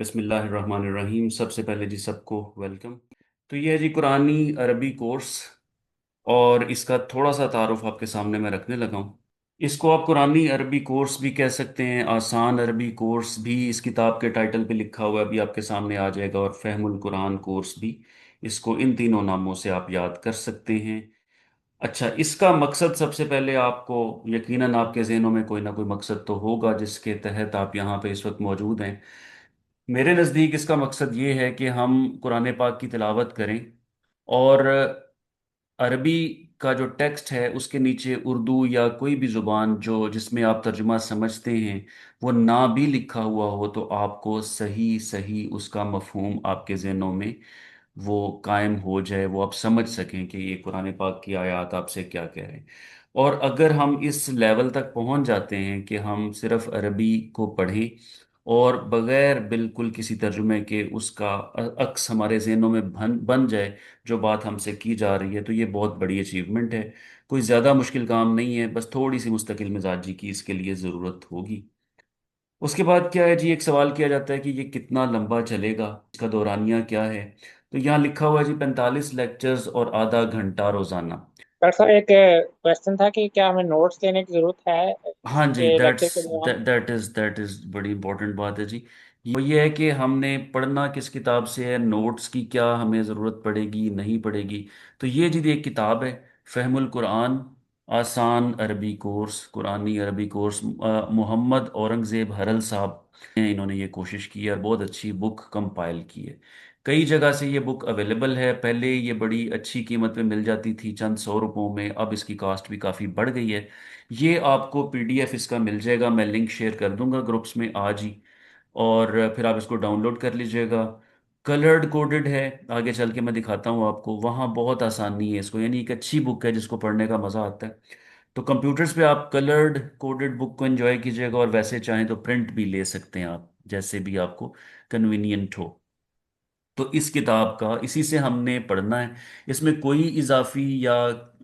बिस्मिल्लाहिर्रहमानिर्रहीम। सबसे पहले जी सबको वेलकम। तो ये है जी कुरानी अरबी कोर्स, और इसका थोड़ा सा तारुफ आपके सामने मैं रखने लगा हूँ। इसको आप कुरानी अरबी कोर्स भी कह सकते हैं, आसान अरबी कोर्स भी इस किताब के टाइटल पे लिखा हुआ है, अभी आपके सामने आ जाएगा, और फहमुल कुरान कोर्स भी। इसको इन तीनों नामों से आप याद कर सकते हैं। अच्छा, इसका मकसद सबसे पहले आपको यकीनन आपके जहनों में कोई ना कोई मकसद तो होगा जिसके तहत आप यहाँ पे इस वक्त मौजूद हैं। मेरे नज़दीक इसका मकसद ये है कि हम कुरान पाक की तिलावत करें, और अरबी का जो टेक्स्ट है उसके नीचे उर्दू या कोई भी ज़ुबान जो जिसमें आप तर्जुमा समझते हैं वो ना भी लिखा हुआ हो, तो आपको सही सही उसका मफहूम आपके जहनों में वो कायम हो जाए, वो आप समझ सकें कि ये कुरान पाक की आयत आपसे क्या कह रहे हैं। और अगर हम इस लेवल तक पहुंच जाते हैं कि हम सिर्फ अरबी को पढ़ें और बगैर बिल्कुल किसी तर्जुमे के उसका अक्स हमारे जहनों में बन जाए जो बात हमसे की जा रही है, तो ये बहुत बड़ी अचीवमेंट है। कोई ज़्यादा मुश्किल काम नहीं है, बस थोड़ी सी मुस्तकिल मिजाजी की इसके लिए ज़रूरत होगी। उसके बाद क्या है जी, एक सवाल किया जाता है कि ये कितना लंबा चलेगा, इसका दौरानिया क्या है। तो यहाँ लिखा हुआ है जी 45 लेक्चर्स और आधा घंटा रोजाना। डॉक्टर साहब, एक क्वेश्चन था कि क्या हमें नोट्स देने की जरूरत है हाँ जी, इसके लेक्चर के दौरान? दैट इज बड़ी इंपॉर्टेंट बात है जी। ये है कि हमने पढ़ना किस किताब से है, नोट्स की क्या हमें ज़रूरत पड़ेगी नहीं पड़ेगी। तो ये जी एक किताब है, फहमुल कुरान, आसान अरबी कोर्स, कुरानी अरबी कोर्स। मोहम्मद औरंगज़ेब हरल साहब ने इन्होंने ये कोशिश की है और बहुत अच्छी बुक कंपाइल की है। कई जगह से ये बुक अवेलेबल है। पहले ये बड़ी अच्छी कीमत पे मिल जाती थी, चंद सौ रुपयों में, अब इसकी कास्ट भी काफ़ी बढ़ गई है। ये आपको पीडीएफ इसका मिल जाएगा, मैं लिंक शेयर कर दूंगा ग्रुप्स में आज ही, और फिर आप इसको डाउनलोड कर लीजिएगा। कलर्ड कोडेड है, आगे चल के मैं दिखाता हूँ आपको, वहाँ बहुत आसानी है इसको, यानी एक अच्छी बुक है जिसको पढ़ने का मज़ा आता है। तो कंप्यूटर्स पे आप कलर्ड कोडेड बुक को एंजॉय कीजिएगा, और वैसे चाहें तो प्रिंट भी ले सकते हैं आप, जैसे भी आपको कन्वीनियंट हो। तो इस किताब का इसी से हमने पढ़ना है। इसमें कोई इजाफी या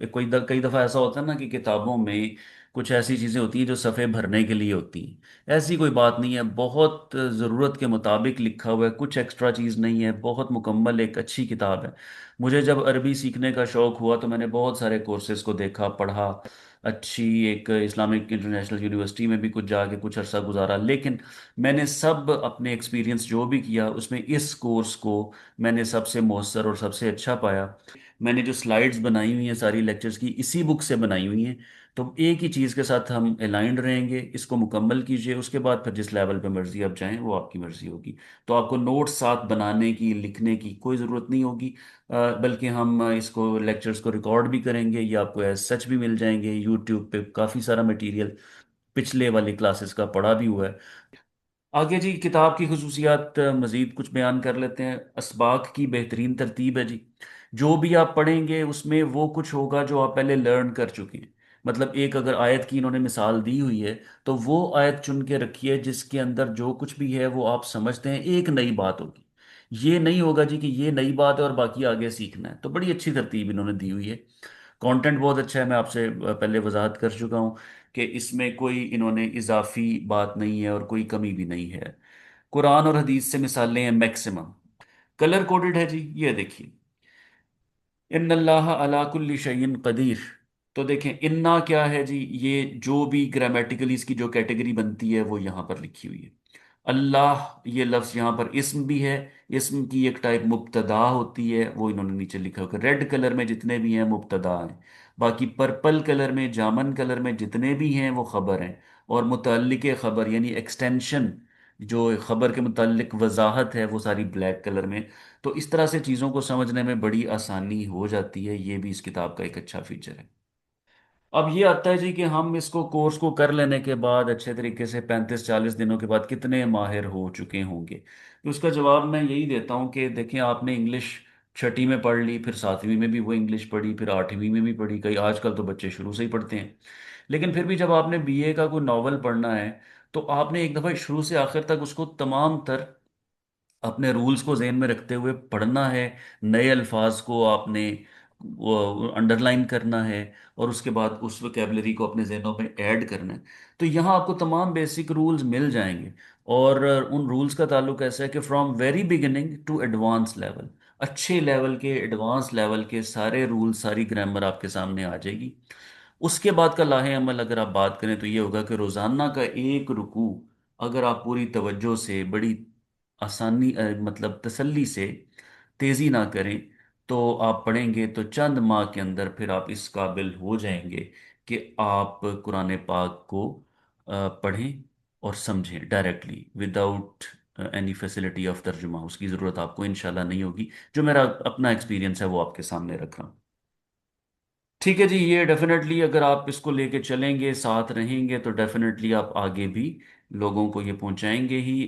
कई दफ़ा ऐसा होता है ना कि किताबों में कुछ ऐसी चीज़ें होती हैं जो सफ़े भरने के लिए होती हैं। ऐसी कोई बात नहीं है, बहुत ज़रूरत के मुताबिक लिखा हुआ है, कुछ एक्स्ट्रा चीज़ नहीं है, बहुत मुकम्मल एक अच्छी किताब है। मुझे जब अरबी सीखने का शौक़ हुआ तो मैंने बहुत सारे कोर्सेज़ को देखा, पढ़ा। अच्छी एक इस्लामिक इंटरनेशनल यूनिवर्सिटी में भी कुछ जाके कुछ अरसा गुजारा, लेकिन मैंने सब अपने एक्सपीरियंस जो भी किया उसमें इस कोर्स को मैंने सबसे मौसर और सबसे अच्छा पाया। मैंने जो स्लाइड्स बनाई हुई हैं सारी लेक्चर्स की, इसी बुक से बनाई हुई हैं। तो एक ही चीज़ के साथ हम अलाइंड रहेंगे, इसको मुकम्मल कीजिए, उसके बाद फिर जिस लेवल पे मर्जी आप जाएं वो आपकी मर्जी होगी। तो आपको नोट्स साथ बनाने की, लिखने की कोई ज़रूरत नहीं होगी। बल्कि हम इसको लेक्चर्स को रिकॉर्ड भी करेंगे, ये आपको एज सच भी मिल जाएंगे। यूट्यूब पे काफ़ी सारा मटेरियल पिछले वाली क्लासेस का पढ़ा भी हुआ है। आगे जी किताब की खसूसियात मज़ीद कुछ बयान कर लेते हैं। असबाक की बेहतरीन तरतीब है जी। जो भी आप पढ़ेंगे उसमें वो कुछ होगा जो आप पहले लर्न कर चुके हैं। मतलब एक अगर आयत की इन्होंने मिसाल दी हुई है, तो वो आयत चुन के रखिए जिसके अंदर जो कुछ भी है वो आप समझते हैं, एक नई बात होगी। ये नहीं होगा जी कि ये नई बात है और बाकी आगे सीखना है। तो बड़ी अच्छी तरतीब इन्होंने दी हुई है। कंटेंट बहुत अच्छा है, मैं आपसे पहले वजाहत कर चुका हूँ कि इसमें कोई इन्होंने इजाफी बात नहीं है और कोई कमी भी नहीं है। कुरान और हदीस से मिसालें हैं मैक्सिमम। कलर कोडेड है जी, ये देखिए, इन्नल्लाह अला कुल्ली शैइन कदीर। तो देखें इन्ना क्या है जी, ये जो भी ग्रामेटिकली इसकी जो कैटेगरी बनती है वो यहाँ पर लिखी हुई है। अल्लाह, ये लफ्ज़ यहाँ पर इस्म भी है। इस्म की एक टाइप मुब्तदा होती है, वो इन्होंने नीचे लिखा होगा। रेड कलर में जितने भी हैं मुब्तदा हैं, बाकी पर्पल कलर में, जामन कलर में जितने भी हैं वो खबर हैं। और मुतल्लिक़ खबर यानी एक्सटेंशन, जो खबर के मुतल्लिक वजाहत है, वो सारी ब्लैक कलर में। तो इस तरह से चीज़ों को समझने में बड़ी आसानी हो जाती है, ये भी इस किताब का एक अच्छा फीचर है। अब ये आता है जी कि हम इसको कोर्स को कर लेने के बाद अच्छे तरीके से 35-40 दिनों के बाद कितने माहिर हो चुके होंगे। तो उसका जवाब मैं यही देता हूँ कि देखें, आपने इंग्लिश छठी में पढ़ ली, फिर सातवीं में भी वो इंग्लिश पढ़ी, फिर आठवीं में भी पढ़ी, कई आजकल तो बच्चे शुरू से ही पढ़ते हैं। लेकिन फिर भी जब आपने बीए का कोई नॉवल पढ़ना है, तो आपने एक दफ़ा शुरू से आखिर तक उसको तमाम तर अपने रूल्स को जहन में रखते हुए पढ़ना है। नए अल्फाज को आपने अंडरलाइन करना है और उसके बाद उस वोकेबलरी को अपने जहनों में ऐड करना है। तो यहाँ आपको तमाम बेसिक रूल्स मिल जाएंगे। और उन रूल्स का ताल्लुक ऐसा है कि from very beginning to advance level, अच्छे लेवल के एडवांस लेवल के सारे रूल्स, सारी ग्रामर आपके सामने आ जाएगी। उसके बाद का लाहे अमल अगर आप बात करें तो ये होगा कि रोज़ाना का एक रुकू अगर आप पूरी तवज्जो से, बड़ी आसानी मतलब तसल्ली से, तेज़ी ना करें, तो आप पढ़ेंगे तो चंद माह के अंदर फिर आप इस काबिल हो जाएंगे कि आप कुरान पाक को पढ़ें और समझें directly without any facility of तर्जुमा। उसकी ज़रूरत आपको इंशाल्लाह नहीं होगी। जो मेरा अपना एक्सपीरियंस है वो आपके सामने रख रहा हूँ। ठीक है जी, ये डेफिनेटली अगर आप इसको लेके चलेंगे, साथ रहेंगे, तो डेफिनेटली आप आगे भी लोगों को ये पहुंचाएंगे ही।